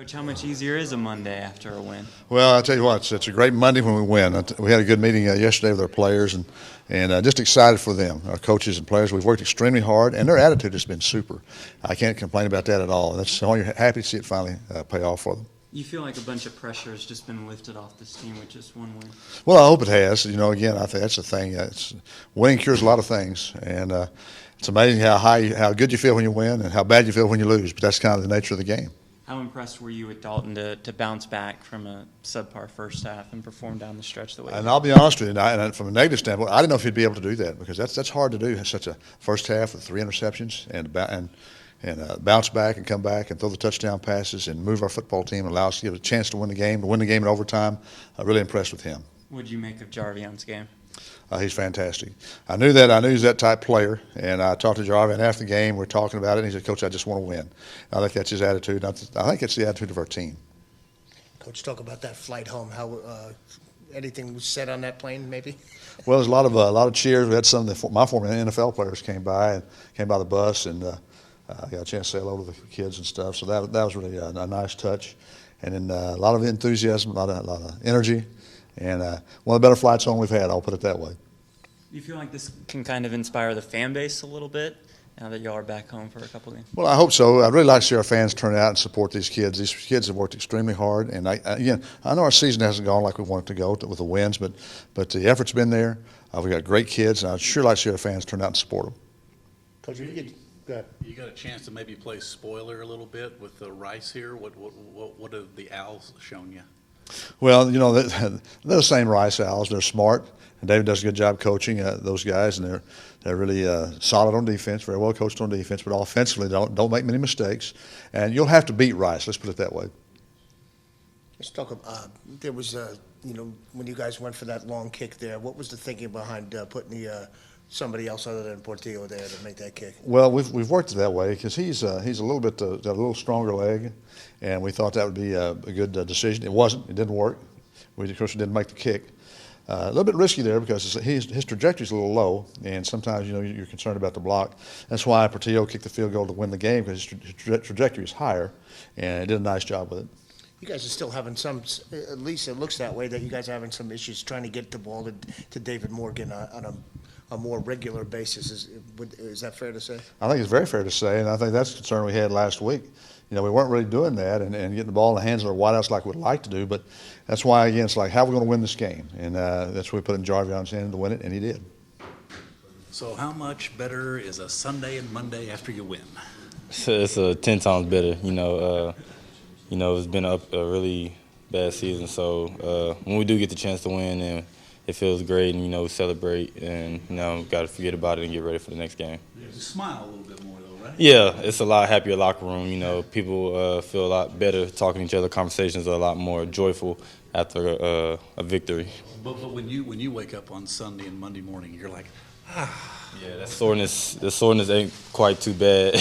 Coach, how much easier is a Monday after a win? Well, I'll tell you what, it's a great Monday when we win. We had a good meeting yesterday with our players and just excited for them, our coaches and players. We've worked extremely hard, and their attitude has been super. I can't complain about that at all. That's all. You're happy to see it finally pay off for them. You feel like a bunch of pressure has just been lifted off this team with just one win? Well, I hope it has. Again, I think that's the thing. Winning cures a lot of things, and it's amazing how good you feel when you win and how bad you feel when you lose, but that's kind of the nature of the game. How impressed were you with Dalton to bounce back from a subpar first half and perform down the stretch the way he did? And I'll be honest with you, and from a negative standpoint, I didn't know if he'd be able to do that because that's hard to do. Such a first half with 3 interceptions and bounce back and come back and throw the touchdown passes and move our football team and allow us to give a chance to win the game in overtime. I'm really impressed with him. What did you make of Jarvion's game? He's fantastic. I knew he's that type player, and I talked to Jarvion after the game. We're talking about it, and he said, "Coach, I just want to win." I think that's his attitude. I think it's the attitude of our team. Coach, talk about that flight home. How anything was said on that plane, maybe? Well, there's a lot of cheers. We had some of my former NFL players came by the bus, and got a chance to say hello to the kids and stuff. So that was really a nice touch, and then a lot of enthusiasm, a lot of energy. And one of the better flights home we've had, I'll put it that way. Do you feel like this can kind of inspire the fan base a little bit now that y'all are back home for a couple games? Well, I hope so. I'd really like to see our fans turn out and support these kids. These kids have worked extremely hard. And, I know our season hasn't gone like we want it to go with the wins, but the effort's been there. We've got great kids, and I'd sure like to see our fans turn out and support them. Coach, you got a chance to maybe play spoiler a little bit with the Rice here. What have the Owls shown you? Well, they're the same Rice Owls. They're smart, and David does a good job coaching those guys, and they're really solid on defense, very well coached on defense, but offensively don't make many mistakes. And you'll have to beat Rice. Let's put it that way. Let's talk about there was when you guys went for that long kick there. What was the thinking behind putting somebody else other than Portillo there to make that kick? Well, we've worked it that way because he's a little bit got a little stronger leg, and we thought that would be a good decision. It wasn't. It didn't work. We, of course, didn't make the kick. A little bit risky there because his trajectory's a little low, and sometimes you're concerned about the block. That's why Portillo kicked the field goal to win the game because his trajectory is higher, and he did a nice job with it. You guys are still having at least it looks that way, that you guys are having some issues trying to get the ball to David Morgan on a more regular basis. Is that fair to say? I think it's very fair to say, and I think that's the concern we had last week. We weren't really doing that and getting the ball in the hands of our wideouts like we'd like to do, but that's why, again, it's like, how are we going to win this game? And that's what we put in Jarvion's hand to win it, and he did. So how much better is a Sunday and Monday after you win? It's 10 times better. It's been a really bad season, so when we do get the chance to win, and it feels great, and we celebrate, and got to forget about it and get ready for the next game. You smile a little bit more, though, right? Yeah, it's a lot happier locker room. People feel a lot better talking to each other. Conversations are a lot more joyful after a victory. But when you wake up on Sunday and Monday morning, you're like, ah. Yeah, that soreness ain't quite too bad.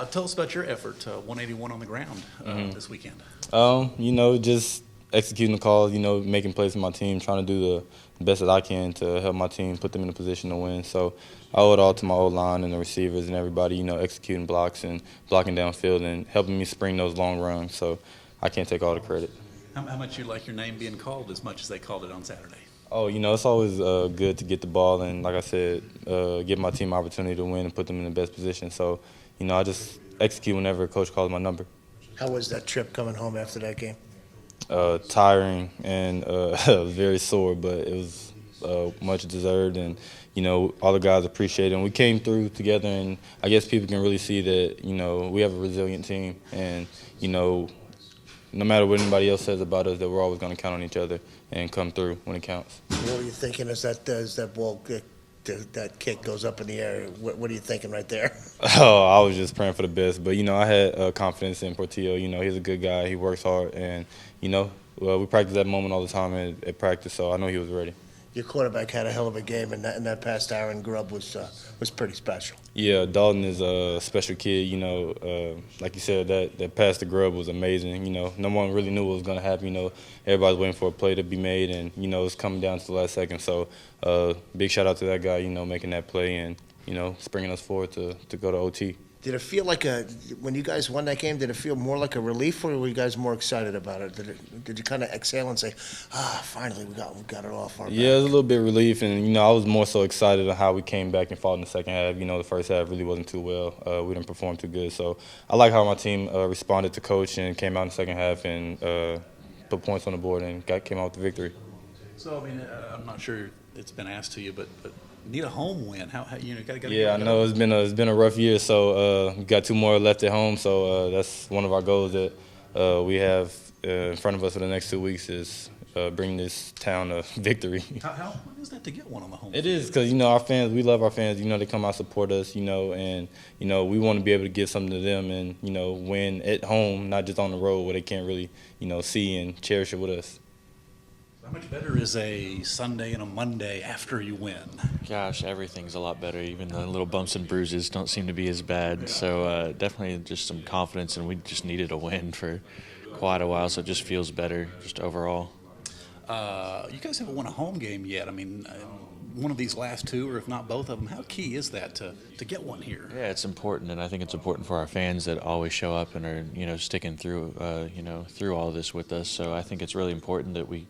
Tell us about your effort, 181 on the ground this weekend. Just executing the calls, making plays for my team, trying to do the best that I can to help my team, put them in a position to win. So I owe it all to my O-line and the receivers and everybody, executing blocks and blocking downfield and helping me spring those long runs. So I can't take all the credit. How much you like your name being called as much as they called it on Saturday? Oh, it's always good to get the ball and, like I said, give my team opportunity to win and put them in the best position. So, I just execute whenever a coach calls my number. How was that trip coming home after that game? Tiring and very sore, but it was much deserved, and all the guys appreciate it. And we came through together, and I guess people can really see that we have a resilient team, and no matter what anybody else says about us, that we're always going to count on each other and come through when it counts. What were you thinking as that ball that kick goes up in the air? What are you thinking right there? Oh, I was just praying for the best. But, I had confidence in Portillo. He's a good guy. He works hard. And, we practice that moment all the time at practice, so I know he was ready. Your quarterback had a hell of a game, and that pass to Aaron Grubb was pretty special. Yeah, Dalton is a special kid. Like you said, that pass to Grubb was amazing. No one really knew what was going to happen. Everybody's waiting for a play to be made, and it's coming down to the last second. So, big shout out to that guy. Making that play and springing us forward to go to OT. Did it feel like when you guys won that game, did it feel more like a relief, or were you guys more excited about it? Did you kind of exhale and say, finally we got it off our back? Yeah, it was a little bit of relief, and I was more so excited on how we came back and fought in the second half. The first half really wasn't too well. We didn't perform too good, so I like how my team responded to coach and came out in the second half and put points on the board and came out with the victory. So, I mean, I'm not sure it's been asked to you, but need a home win. How got to Yeah, I know it's been a rough year, so we got 2 more left at home. So that's one of our goals that we have in front of us for the next 2 weeks is bring this town a victory. How hard is that to get one on the home? It is because our fans, we love our fans. They come out support us. And we want to be able to give something to them and win at home, not just on the road where they can't really see and cherish it with us. How much better is a Sunday and a Monday after you win? Gosh, everything's a lot better. Even the little bumps and bruises don't seem to be as bad. So definitely just some confidence, and we just needed a win for quite a while, so it just feels better just overall. You guys haven't won a home game yet. I mean, one of these last 2, or if not both of them, how key is that to get one here? Yeah, it's important, and I think it's important for our fans that always show up and are, sticking through, through all this with us. So I think it's really important that we,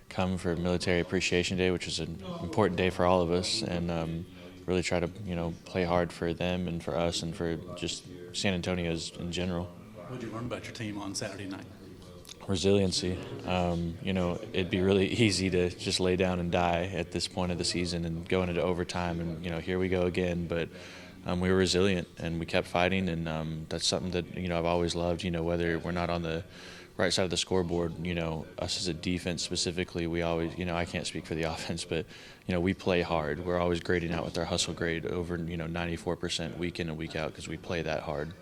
come for Military Appreciation Day, which is an important day for all of us, and really try to, play hard for them and for us and for just San Antonio's in general. What did you learn about your team on Saturday night? Resiliency. It'd be really easy to just lay down and die at this point of the season and go into overtime and, here we go again. But we were resilient and we kept fighting, and that's something that, I've always loved, whether we're not on the right side of the scoreboard, us as a defense specifically, we always, I can't speak for the offense, but, we play hard. We're always grading out with our hustle grade over, 94% week in and week out because we play that hard.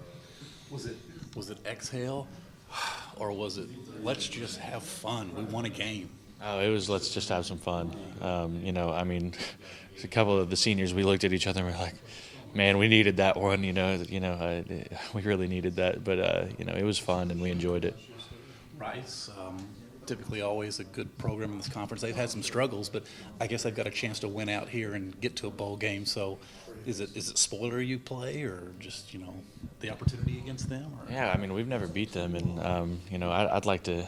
Was it exhale? Or was it, let's just have fun, we won a game? Oh, it was, let's just have some fun. A couple of the seniors, we looked at each other and we're like, man, we needed that one, we really needed that. But, it was fun and we enjoyed it. Rice, typically always a good program in this conference. They've had some struggles, but I guess they've got a chance to win out here and get to a bowl game. So is it spoiler you play, or just, the opportunity against them? Or? Yeah, we've never beat them, and, I'd like to,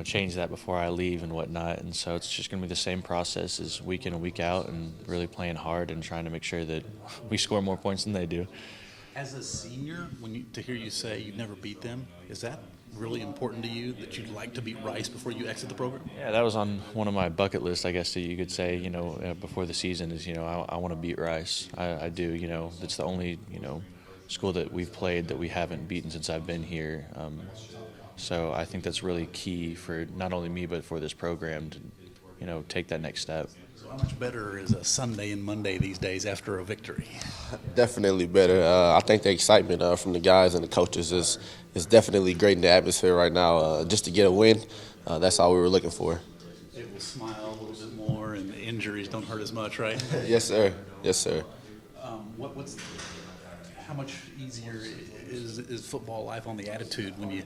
change that before I leave and whatnot. And so it's just going to be the same process as week in and week out, and really playing hard and trying to make sure that we score more points than they do. As a senior, to hear you say you've never beat them, is that really important to you, that you'd like to beat Rice before you exit the program? Yeah, that was on one of my bucket lists, I guess that you could say, before the season is, I want to beat Rice. I do, it's the only, school that we've played that we haven't beaten since I've been here. So I think that's really key for not only me, but for this program to, take that next step. So how much better is a Sunday and Monday these days after a victory? Definitely better. I think the excitement from the guys and the coaches is definitely great in the atmosphere right now. Just to get a win, that's all we were looking for. It will smile a little bit more, and the injuries don't hurt as much, right? Yes, sir. Yes, sir. How much easier is football life on the attitude when you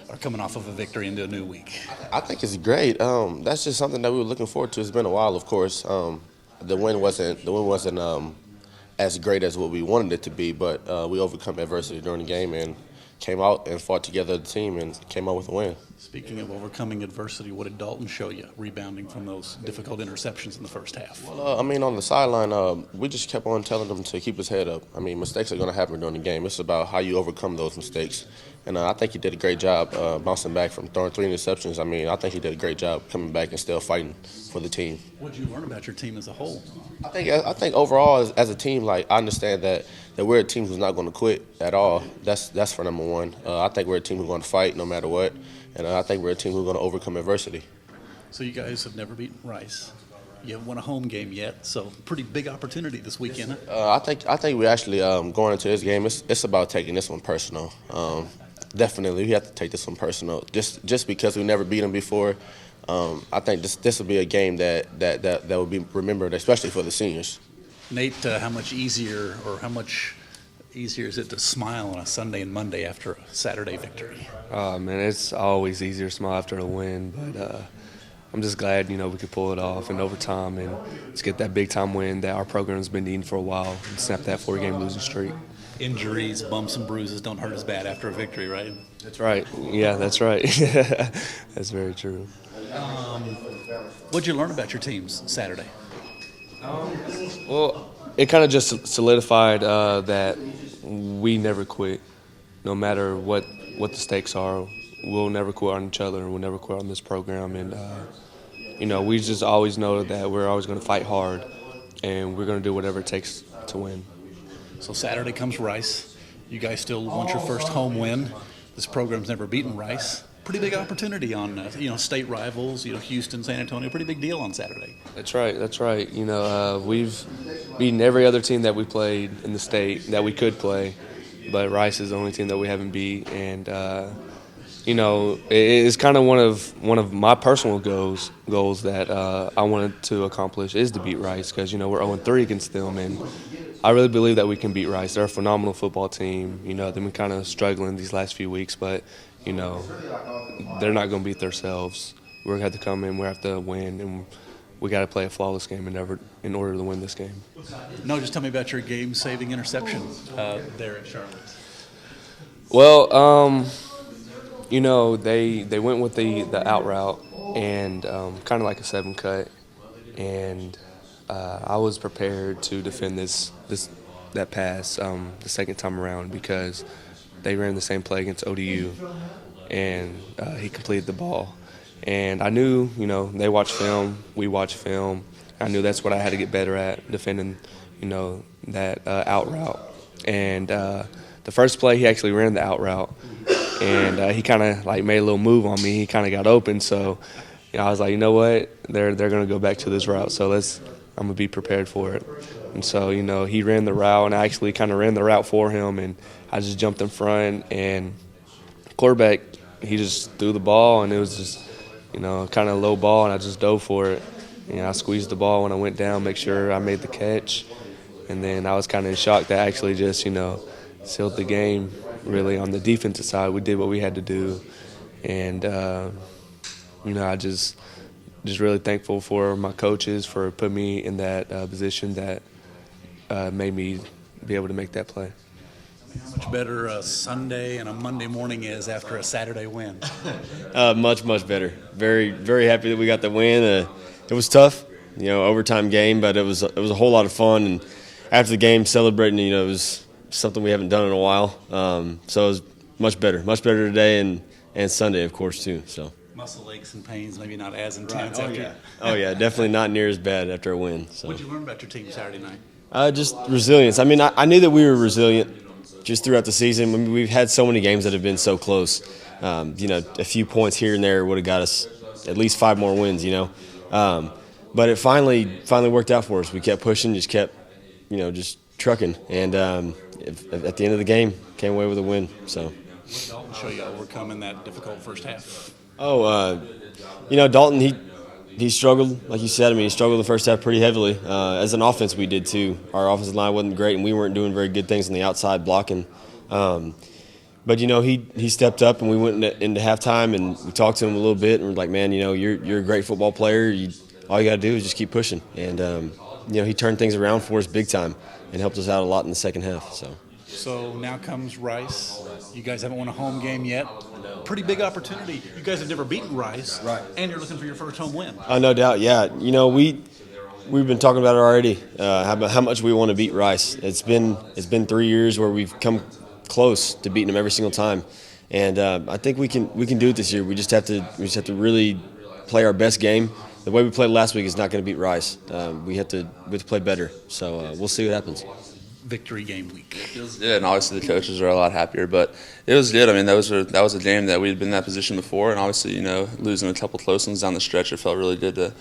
are coming off of a victory into a new week? I think it's great. That's just something that we were looking forward to. It's been a while, of course. The win wasn't as great as what we wanted it to be, but we overcome adversity during the game and came out and fought together as a team and came out with a win. Speaking of overcoming adversity, what did Dalton show you, rebounding from those difficult interceptions in the first half? Well, on the sideline, we just kept on telling them to keep his head up. Mistakes are going to happen during the game. It's about how you overcome those mistakes. And I think he did a great job bouncing back from throwing 3 interceptions. I think he did a great job coming back and still fighting for the team. What did you learn about your team as a whole? I think overall as a team, I understand that we're a team who's not going to quit at all. That's for number one. I think we're a team who's going to fight no matter what, and I think we're a team who's going to overcome adversity. So you guys have never beaten Rice. You haven't won a home game yet, so pretty big opportunity this weekend. I think we actually going into this game. It's about taking this one personal. Definitely, we have to take this one personal. Just because we never beat them before, I think this will be a game that will be remembered, especially for the seniors. Nate, how much easier is it to smile on a Sunday and Monday after a Saturday victory? Man, it's always easier to smile after a win, but I'm just glad, we could pull it off in overtime and just get that big-time win that our program's been needing for a while and snap that 4-game losing streak. Injuries, bumps, and bruises don't hurt as bad after a victory, right? That's right. Yeah, that's right. That's very true. What'd you learn about your teams Saturday? Well, it kind of just solidified that we never quit, no matter what the stakes are. We'll never quit on each other, and we'll never quit on this program. And we just always know that we're always going to fight hard, and we're going to do whatever it takes to win. So Saturday comes Rice. You guys still want your first home win. This program's never beaten Rice. Pretty big opportunity on state rivals. Houston, San Antonio. Pretty big deal on Saturday. That's right. That's right. We've beaten every other team that we played in the state that we could play, but Rice is the only team that we haven't beat. And it's kind of one of my personal goals that I wanted to accomplish is to beat Rice because we're 0-3 against them, and I really believe that we can beat Rice. They're a phenomenal football team. They've been kind of struggling these last few weeks, but they're not going to beat themselves. We're going to have to come in, we have to win, and we got to play a flawless game in order to win this game. No, just tell me about your game-saving interception there at Charlotte. Well, they went with the out route and kind of like a 7-cut, and I was prepared to defend that pass the second time around because they ran the same play against ODU, and he completed the ball. And I knew, they watch film, we watch film. I knew that's what I had to get better at, defending, that out route. And the first play, he actually ran the out route, and he kind of made a little move on me. He kind of got open, so I was like, you know what, they're going to go back to this route, so I'm going to be prepared for it. And so, he ran the route, and I actually kind of ran the route for him, and I just jumped in front, and quarterback, he just threw the ball, and it was just, kind of low ball, and I just dove for it. I squeezed the ball when I went down, make sure I made the catch, and then I was kind of in shock that I actually just, sealed the game, really, on the defensive side. We did what we had to do, and, I just really thankful for my coaches for putting me in that position that made me be able to make that play. How much better a Sunday and a Monday morning is after a Saturday win? Much, much better. Very, very happy that we got the win. It was tough, overtime game, but it was a whole lot of fun. And after the game, celebrating, it was something we haven't done in a while. So it was much better today and Sunday, of course, too. So muscle aches and pains, maybe not as intense. Right. Oh yeah, definitely not near as bad after a win. So. What did you learn about your team Saturday night? Just resilience. I mean, I knew that we were resilient just throughout the season. I mean, we've had so many games that have been so close. A few points here and there would have got us at least 5 more wins, But it finally worked out for us. We kept pushing, just kept, just trucking. And at the end of the game, came away with a win. So. What did Dalton show you overcoming that difficult first half? Dalton, he struggled, like you said. I mean, he struggled the first half pretty heavily. As an offense, we did too. Our offensive line wasn't great, and we weren't doing very good things on the outside blocking. But he stepped up, and we went into halftime, and we talked to him a little bit, and we're like, man, you're a great football player. All you got to do is just keep pushing. And he turned things around for us big time and helped us out a lot in the second half. So now comes Rice. You guys haven't won a home game yet. Pretty big opportunity. You guys have never beaten Rice, right? And you're looking for your first home win. No doubt, yeah. We've been talking about it already. How much we want to beat Rice. It's been 3 years where we've come close to beating them every single time, and I think we can do it this year. We just have to really play our best game. The way we played last week is not going to beat Rice. We have to play better. So we'll see what happens. Victory game week. It feels good, and obviously the coaches are a lot happier. But it was good. I mean, that was a game that we had been in that position before, and obviously, losing a couple close ones down the stretch, it felt really good to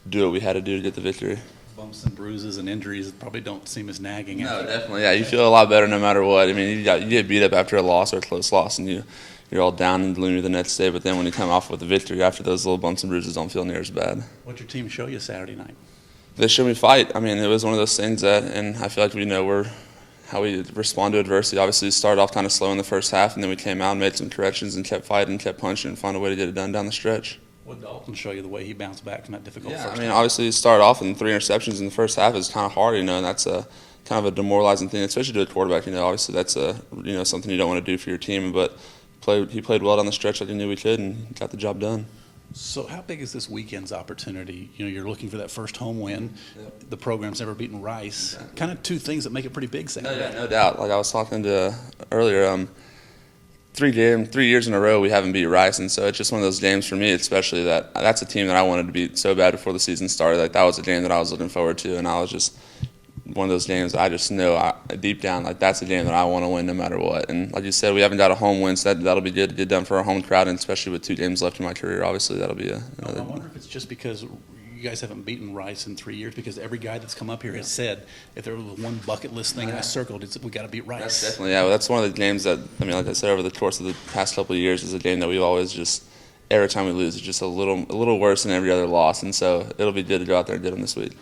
do what we had to do to get the victory. Bumps and bruises and injuries probably don't seem as nagging. No, definitely. Yeah, you feel a lot better no matter what. I mean, you get beat up after a loss or a close loss, and you're all down and gloomy the next day. But then when you come off with a victory, after those little bumps and bruises don't feel near as bad. What'd your team show you Saturday night? They showed me fight. I mean, it was one of those things and I feel like we know how we respond to adversity. Obviously, we started off kind of slow in the first half, and then we came out and made some corrections and kept fighting, kept punching, and found a way to get it done down the stretch. What did Dalton show you the way he bounced back from that difficult first half? I mean, obviously, it started off in 3 interceptions in the first half is kind of hard, and that's kind of a demoralizing thing, especially to a quarterback. Obviously that's something you don't want to do for your team, but he played well down the stretch like he knew he could and got the job done. So how big is this weekend's opportunity? You're looking for that first home win. The program's never beaten Rice. Kind of two things that make it pretty big Saturday. No doubt. Like I was talking to earlier, 3 years in a row we haven't beat Rice, and so it's just one of those games for me, especially that's a team that I wanted to beat so bad before the season started. Like that was a game that I was looking forward to, and I was just one of those games I just know deep down like that's a game that I want to win no matter what. And like you said, we haven't got a home win, so that'll be good to get done for our home crowd, and especially with 2 games left in my career, obviously that'll be another. I wonder if it's just because you guys haven't beaten Rice in 3 years, because every guy that's come up here has said if there was one bucket list thing I circled, it's we got to beat Rice. That's definitely, yeah. Well, that's one of the games that like I said, over the course of the past couple of years, is a game that we've always just every time we lose, it's just a little worse than every other loss, and so it'll be good to go out there and get them this week.